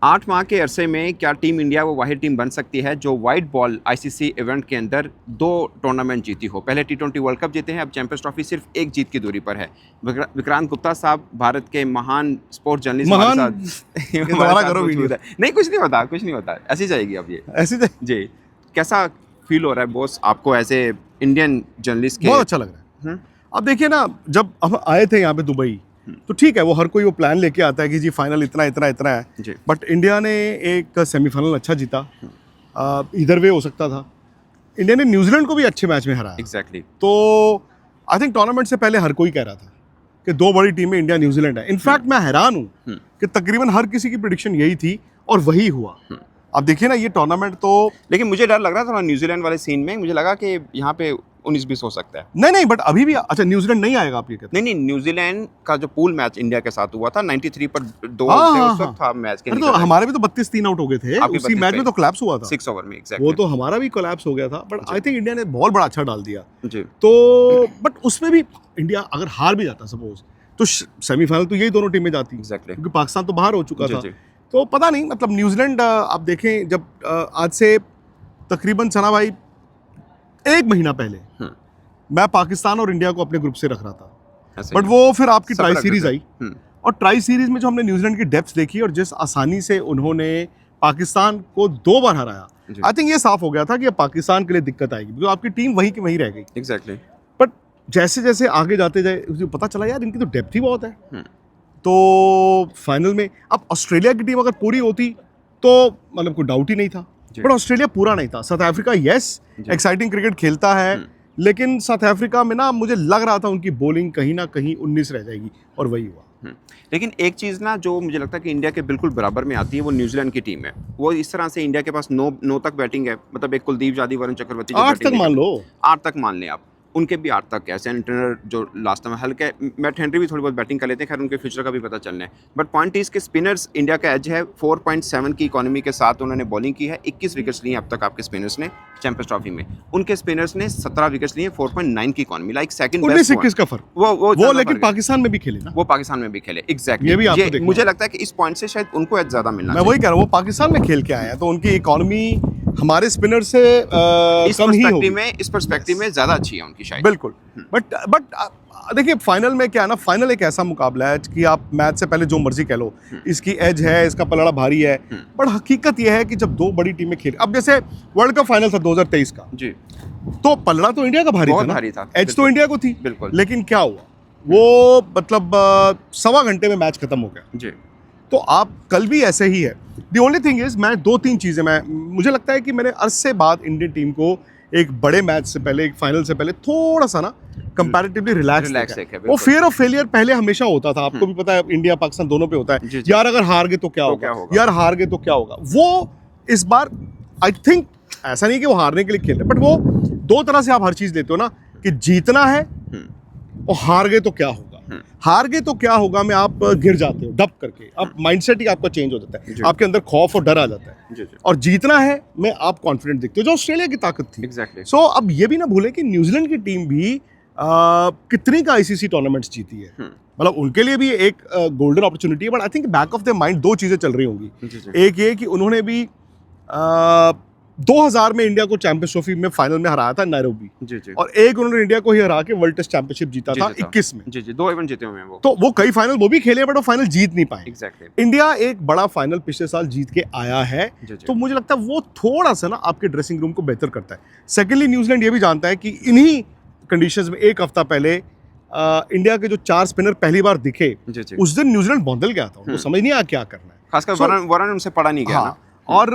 8 माह के अरसे में क्या टीम इंडिया वो वाहिद टीम बन सकती है जो वाइट बॉल आईसीसी इवेंट के अंदर 2 टूर्नामेंट जीती हो? पहले टी20 वर्ल्ड कप जीते हैं, अब चैंपियंस ट्रॉफी सिर्फ एक जीत की दूरी पर है। विक्रांत गुप्ता साहब भारत के महान स्पोर्ट्स जर्नलिस्ट हमारे साथ दोबारा करो वीडियो। नहीं, कुछ नहीं होता ऐसी जाएगी अब ये ऐसी जी। कैसा फील हो रहा है बॉस आपको एज ए इंडियन जर्नलिस्ट के? बहुत अच्छा लग रहा है। अब देखिए ना, जब हम आए थे यहाँ पे दुबई, तो ठीक है, वो हर कोई वो प्लान लेके आता है कि जी फाइनल इतना इतना इतना है, बट इंडिया ने एक सेमीफाइनल अच्छा जीता। इधर वे हो सकता था। इंडिया ने न्यूजीलैंड को भी अच्छे मैच में हराया। एग्जैक्टली। तो आई थिंक टूर्नामेंट से पहले हर कोई कह रहा था कि 2 बड़ी टीमें इंडिया न्यूजीलैंड है। इनफैक्ट मैं हैरान हूँ कि तकरीबन हर किसी की प्रेडिक्शन यही थी और वही हुआ। अब देखिए ना, ये टूर्नामेंट तो, लेकिन मुझे डर लग रहा था न्यूजीलैंड वाले सीन में, मुझे लगा कि यहाँ पे 19-20 हो सकता है। नहीं, बट अभी भी अच्छा न्यूजीलैंड नहीं आएगा आप ये कहते हैं? नहीं, न्यूजीलैंड का जो पूल मैच इंडिया के साथ हुआ था 93 पर 2 उस वक्त था मैच के। तो हमारे भी तो 32-3 आउट हो गए थे उसी मैच में, तो कोलैप्स हुआ था 6 ओवर में। एग्जैक्टली, वो तो हमारा भी कोलैप्स हो गया था, बट आई थिंक इंडिया ने बॉल बड़ा अच्छा डाल दिया जी। तो बट उसमें भी इंडिया अगर हार भी जाता सपोज, तो सेमीफाइनल तो यही दोनों टीमें जाती। एग्जैक्टली, क्योंकि पाकिस्तान तो बाहर हो चुका था। तो पता नहीं, मतलब न्यूजीलैंड आप देखें, जब आज से तकरीबन सना भाई 1 महीना पहले मैं पाकिस्तान और इंडिया को अपने ग्रुप से रख रहा था, बट वो फिर आपकी ट्राई सीरीज आई, और ट्राई सीरीज में जो हमने न्यूजीलैंड की डेप्थ देखी और जिस आसानी से उन्होंने पाकिस्तान को 2 बार हराया, आई थिंक ये साफ हो गया था कि अब पाकिस्तान के लिए दिक्कत आएगी, क्योंकि आपकी टीम वहीं की वहीं रह गई। एग्जैक्टली। बट जैसे जैसे आगे जाते जाए पता चला यार इनकी तो डेप्थ ही बहुत है। तो फाइनल में अब ऑस्ट्रेलिया की टीम अगर पूरी होती तो मतलब कोई डाउट ही नहीं था, बट ऑस्ट्रेलिया पूरा नहीं था। South Africa yes exciting cricket खेलता है, लेकिन साउथ अफ्रीका में ना मुझे लग रहा था उनकी बॉलिंग कहीं ना कहीं 19 रह जाएगी, और वही हुआ। लेकिन एक चीज़ ना जो मुझे लगता है कि इंडिया के बिल्कुल बराबर में आती है, वो न्यूजीलैंड की टीम है। वो इस तरह से इंडिया के पास 9 तक बैटिंग है, मतलब एक कुलदीप यादव, वरुण चक्रवर्ती, 8 तक मान लो, 8 तक मान लें आप, उनके भी 8 तक है। सैन टर्नर जो लास्ट में हल्के, मैट हेनरी भी थोड़ी बहुत बैटिंग कर लेते हैं, खैर उनके फ्यूचर का भी पता चलना है। बट पॉइंट इज के स्पिनर्स इंडिया का एज है। 4.7 की इकोनॉमी के साथ उन्होंने बॉलिंग की है। 21 विकेट्स लिए अब तक आपके स्पिनर्स ने चैंपियंस ट्रॉफी में। उनके स्पिनर्स ने 17 विकेट्स लिए, 4.9 की इकोनॉमी, लाइक सेकंड बेस्ट। 19-21 का फर्क वो लेकिन पाकिस्तान में भी खेले ना, वो पाकिस्तान में भी खेले। एग्जैक्टली, मुझे लगता है कि इस पॉइंट से शायद उनको एज ज्यादा मिलना। मैं वही कह रहा हूँ, वो पाकिस्तान में खेल के आए हैं, तो उनकी इकोनॉमी हमारे स्पिनर से कम ही होगी। इस पर्सपेक्टिव में ज्यादा अच्छी है उनकी शायद। बिल्कुल। बट देखिए फाइनल में क्या है ना, फाइनल एक ऐसा मुकाबला है कि आप मैच से पहले जो मर्जी कह लो, इसकी एज है, इसका पलड़ा भारी है, बट हकीकत यह है कि जब 2 बड़ी टीमें खेल, अब जैसे वर्ल्ड कप फाइनल था 2023 का जी, तो पलड़ा तो इंडिया का भारी था, एज तो इंडिया को थी। बिल्कुल। लेकिन क्या हुआ, वो मतलब 1.25 घंटे में मैच खत्म हो गया जी। तो आप कल भी ऐसे ही है। दी ओनली थिंग इज, मैं 2-3 चीज़ें, मुझे लगता है कि मैंने अरसे बाद इंडियन टीम को एक बड़े मैच से पहले, एक फाइनल से पहले थोड़ा सा ना कंपैरेटिवली रिलैक्स है। वो फियर ऑफ फेलियर पहले हमेशा होता था, आपको भी पता है, इंडिया पाकिस्तान दोनों पे होता है। यार अगर हार गए तो क्या होगा, यार हार गए तो क्या होगा। वो इस बार आई थिंक ऐसा नहीं कि वो हारने के लिए खेल रहे, बट वो 2 तरह से आप हर चीज़ लेते हो ना, कि जीतना है और हार गए तो क्या होगा। हार गए तो क्या होगा में आप गिर जाते हो दब करके, अब माइंडसेट ही आपका चेंज हो जाता है, आपके अंदर खौफ और डर आ जाता है। और जीतना है में आप कॉन्फिडेंट दिखते हो, जो ऑस्ट्रेलिया की ताकत थी। सो अब ये भी ना भूले कि न्यूजीलैंड की टीम भी कितनी का आईसीसी टूर्नामेंट्स जीती है, मतलब उनके लिए भी एक गोल्डन अपॉर्चुनिटी है। But I think back of the mind 2 चीज़ें चल रही होंगी। एक ये कि उन्होंने भी 2000 में इंडिया को चैंपियंस ट्रॉफी में फाइनल में हराया था नैरोबी, और एक उन्होंने इंडिया को ही हरा के वर्ल्ड टेस्ट चैंपियनशिप जीता था 21 में। 2 इवेंट जीते हुए हैं वो। तो वो कई फाइनल वो भी खेले, बट वो फाइनल जीत नहीं पाए। एग्जैक्टली। इंडिया एक बड़ा फाइनल पिछले साल जीत के आया है, तो मुझे लगता है वो थोड़ा सा ना आपके ड्रेसिंग रूम को बेहतर करता है। सेकेंडली, न्यूजीलैंड ये भी जानता है कि इन्हीं कंडीशंस में 1 हफ्ता पहले इंडिया के जो 4 स्पिनर पहली बार दिखे, उस दिन न्यूजीलैंड बौंदल गया था, उनको समझ नहीं आया क्या करना है, खासकर वरन उनसे पड़ा नहीं गया ना। और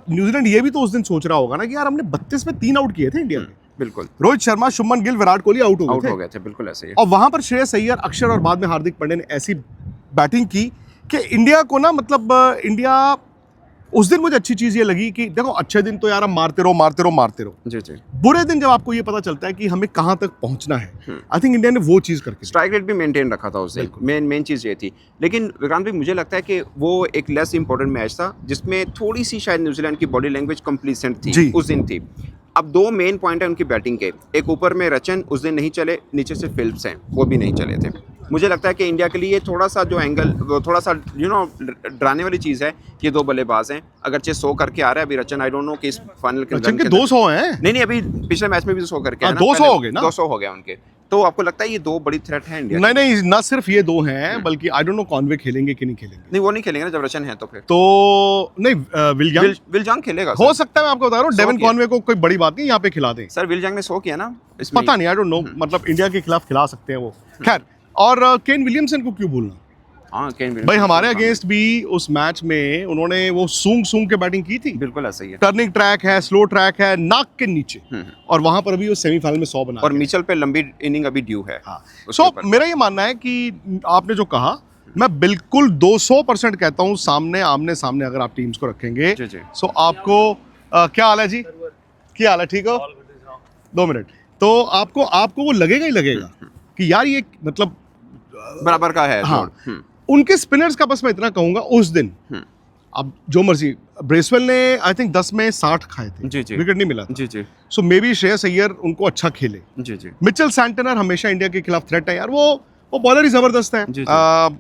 न्यूजीलैंड ये भी तो उस दिन सोच रहा होगा ना कि यार हमने 32 में 3 आउट किए थे इंडिया के। बिल्कुल। रोहित शर्मा, शुभमन गिल, विराट कोहली आउट हो गए थे। बिल्कुल ऐसे ही। और वहां पर श्रेयस अय्यर, अक्षर और बाद में हार्दिक पांड्या ने ऐसी बैटिंग की कि इंडिया को ना, मतलब इंडिया उस दिन मुझे अच्छी चीज़ ये लगी कि देखो, अच्छे दिन तो यार हम मारते रहो जी जी। बुरे दिन जब आपको ये पता चलता है कि हमें कहाँ तक पहुंचना है, आई थिंक इंडिया ने वो चीज़ करके स्ट्राइक रेट भी मेंटेन रखा था उस दिन। मेन चीज़ ये थी। लेकिन विक्रांत भाई, मुझे लगता है कि वो एक लेस इंपॉर्टेंट मैच था, जिसमें थोड़ी सी शायद न्यूजीलैंड की बॉडी लैंग्वेज कंप्लीसेंट थी उस दिन थी। अब दो मेन पॉइंट है उनकी बैटिंग के, एक ऊपर में रचन उस दिन नहीं चले, नीचे से फिलिप्स हैं वो भी नहीं चले थे। मुझे लगता है कि इंडिया के लिए थोड़ा सा जो एंगल, वो थोड़ा सा डराने वाली चीज़ है। ये दो बल्लेबाज हैं, अगरचे 100 करके आ रहा है अभी रचन, आई डोंट नो कि इस फाइनल के रचन के 200 हैं। नहीं, अभी पिछले मैच में भी 100 करके आया ना, 200 हो गए ना, 200 हो गया उनके। तो आपको लगता है ये दो बड़ी थ्रेट है इंडिया? नहीं, ना सिर्फ ये दो हैं, बल्कि आई डोंट नो कॉनवे खेलेंगे कि नहीं खेलेंगे। नहीं, वो नहीं खेलेंगे ना जब रचन है तो फिर तो नहीं, विलजंग खेलेगा हो सकता है, मैं आपको बता रहा हूँ। 100 डेवन किया। कॉनवे को कोई बड़ी बात नहीं, यहाँ पे खिला दें। सर विलजंग ने 100 किया ना इसमें। पता नहीं, आई डोंट नो, मतलब इंडिया के खिलाफ खिला सकते हैं वो। खैर, और केन विलियमसन को क्यों भूलना? हाँ, केन विलियमसन भाई हमारे अगेंस्ट भी उस मैच में उन्होंने वो सूंघ के बैटिंग की थी। बिल्कुल ऐसा ही है। टर्निंग ट्रैक है, स्लो ट्रैक है, नाक के नीचे, और वहां पर अभी वो सेमीफाइनल में 100 बना और मिचेल पे लंबी इनिंग अभी ड्यू है। हाँ, उसके सो ऊपर। मेरा ये मानना है कि आपने जो कहा, मैं बिल्कुल 200% कहता हूँ, आमने सामने अगर आप टीम्स को रखेंगे, जी, जी। सो आपको क्या हाल है जी, क्या हाल है, ठीक हो? 2 मिनट। तो आपको वो लगेगा ही लगेगा कि यार ये मतलब बराबर का है हाँ, जोड़। उनके स्पिनर्स का बस मैं इतना कहूंगा उस दिन, अब जो मर्जी, ब्रेसवेल ने आई थिंक 10 में 60 खाए थे, जी, जी। विकेट नहीं मिला था। जी, जी। सो मे बी श्रेयस अय्यर उनको अच्छा खेले। जी, जी। मिचेल सैंटनर हमेशा इंडिया के खिलाफ थ्रेट है यार, वो बॉलर ही जबरदस्त है। जी, जी।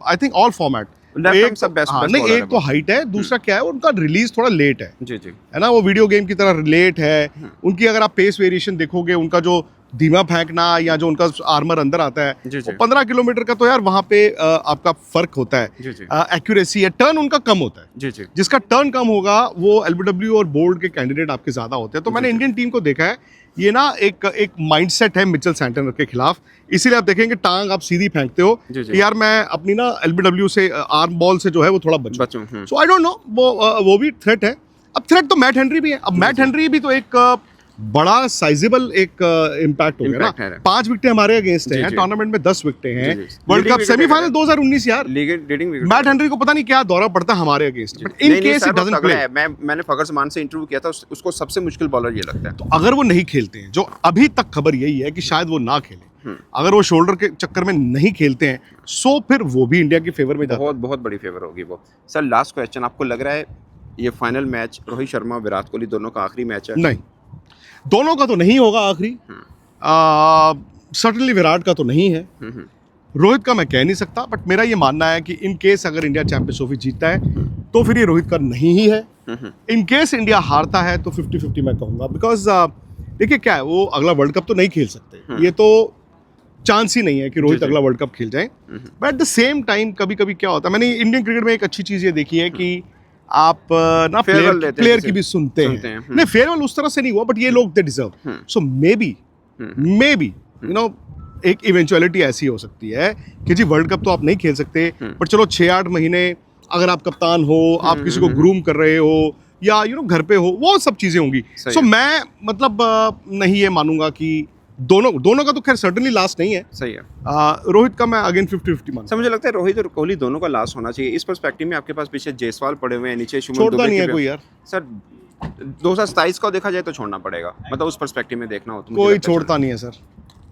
I think all format, Left arm सब best नहीं, bowler एक है तो हाइट है, दूसरा क्या है, उनका रिलीज थोड़ा लेट है, जी, जी। है ना, वो वीडियो गेम की तरह लेट है उनकी। अगर आप पेस वेरिएशन देखोगे, उनका जो धीमा फेंकना या जो उनका आर्मर अंदर आता है, जी, जी। वो 15 किलोमीटर का तो यार वहां पे आपका फर्क होता है। जी, जी। एक्यूरेसी है, टर्न उनका कम होता है। जी, जी। जिसका टर्न कम होगा वो एलबीडब्ल्यू और बोल्ड के कैंडिडेट आपके ज्यादा होते हैं। तो मैंने इंडियन टीम को देखा है, ये ना एक माइंडसेट है मिचेल सैंटनर के खिलाफ, इसीलिए आप देखेंगे टांग आप सीधी फेंकते हो जी, जी। कि यार मैं अपनी ना एलबीडब्ल्यू से, आर्म बॉल से जो है वो थोड़ा बचूं। बचूं। सो आई डोंट नो, वो भी थ्रेट है। अब थ्रेट तो मैट हेनरी भी है। अब मैट हेनरी भी तो एक बड़ा साइजेबल एक इम्पैक्ट हो गया Impact ना। है। 5 विकेटें हमारे अगेंस्ट जी, हैं, जी। टूर्नामेंट में 10 विकेटें हैं। जी, जी। World Leading cup wicket semifinal है। 2019 यार, लीडिंग विकेट। मैट हेनरी को पता नहीं क्या दौरा पड़ता है हमारे against, but in case it doesn't play. मैंने फखर जमान से इंटरव्यू किया था, उसको सबसे मुश्किल बॉलर ये लगता है। तो अगर वो नहीं खेलते हैं, जो अभी तक खबर यही है कि शायद वो ना खेले, अगर वो शोल्डर के चक्कर में नहीं खेलते हैं, सो फिर वो भी इंडिया के फेवर में जाता है। बहुत बड़ी फेवर होगी वो। सर लास्ट क्वेश्चन, आपको लग रहा है ये फाइनल मैच रोहित शर्मा विराट कोहली दोनों का आखिरी मैच है? नहीं, दोनों का तो नहीं होगा आखिरी। सर्टनली विराट का तो नहीं है, रोहित का मैं कह नहीं सकता, बट मेरा ये मानना है कि इन केस अगर इंडिया चैंपियंस ट्रॉफी जीतता है तो फिर ये रोहित का नहीं ही है। इन केस इंडिया हारता है तो 50-50 मैं कहूँगा, बिकॉज देखिए क्या है, वो अगला वर्ल्ड कप तो नहीं खेल सकते, ये तो चांस ही नहीं है कि रोहित जी, जी। अगला वर्ल्ड कप खेल जाए। But at the same time कभी कभी क्या होता है, मैंने इंडियन क्रिकेट में एक अच्छी चीज़ ये देखी है कि आप ना Farewell देते हैं प्लेयर किसी- की भी सुनते सुनते हैं। हैं। नहीं, फेयरवेल उस तरह से नहीं हुआ, बट ये लोग they deserve. So may be you know एक इवेंचुअलिटी ऐसी हो सकती है कि जी वर्ल्ड कप तो आप नहीं खेल सकते, पर चलो 6-8 महीने अगर आप कप्तान हो, आप किसी को ग्रूम कर रहे हो, या यू नो घर पे हो, वो सब चीजें होंगी। सही सो है। मैं मतलब नहीं ये मानूंगा कि दोनों का तो खैर सर्टनली लास्ट नहीं है। सही है। रोहित का मैं अगेन 50-50 मानता सर मुझे लगता है रोहित और कोहली दोनों का लास्ट होना चाहिए। इस पर्सपेक्टिव में आपके पास पीछे जायसवाल पड़े हुए हैं, नीचे हूं। शुभमन छोड़ता दुबे नहीं है के कोई भी- यार, सर 2027 को देखा जाए तो छोड़ना पड़ेगा, मतलब उस पर्सपेक्टिव में देखना हो तो मुझे कोई लगता है छोड़ता नहीं है सर,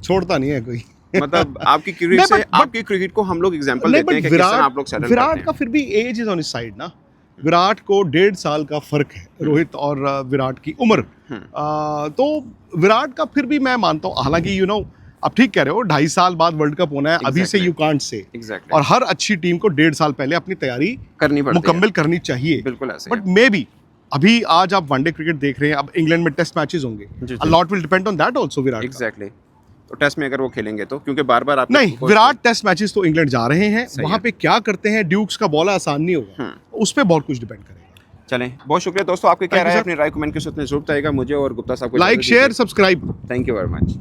छोड़ता नहीं है कोई। मतलब आपकी क्रिकेट नहीं, से but- आपकी क्रिकेट को हम लोग एग्जांपल नहीं, देते हैं but कि किस तरह आप लोग सेटल करते विराट हैं। का फिर भी edge is on his side ना। विराट को 1.5 साल का फर्क है रोहित और विराट की उम्र। तो विराट का फिर भी मैं मानता हूँ, हालांकि यू नो आप ठीक कह रहे हो, 2.5 साल बाद वर्ल्ड कप होना है, अभी से Exactly. You can't say. Exactly और हर अच्छी टीम को 1.5 साल पहले अपनी तैयारी करनी पड़ती है। मुकम्मल करनी चाहिए। बिल्कुल ऐसे बट मे बी अभी आज आप वनडे क्रिकेट देख रहे हैं, अब इंग्लैंड में टेस्ट मैचेस होंगे, जी, a lot will depend on that also Virat का। एग्जैक्टली। तो टेस्ट में अगर वो खेलेंगे तो, क्योंकि बार बार आप नहीं, विराट टेस्ट मैचेस तो इंग्लैंड जा रहे हैं, सही वहां है। पे क्या करते हैं, ड्यूक्स का बॉल आसान नहीं होगा, उस पे बहुत कुछ डिपेंड करेगा। चलें, बहुत शुक्रिया दोस्तों, आपके क्या Thank you, राय है sir. अपनी राय कमेंट के साथ में जरूर बताइएगा। मुझे और गुप्ता साहब को like, share, subscribe. Thank you very much.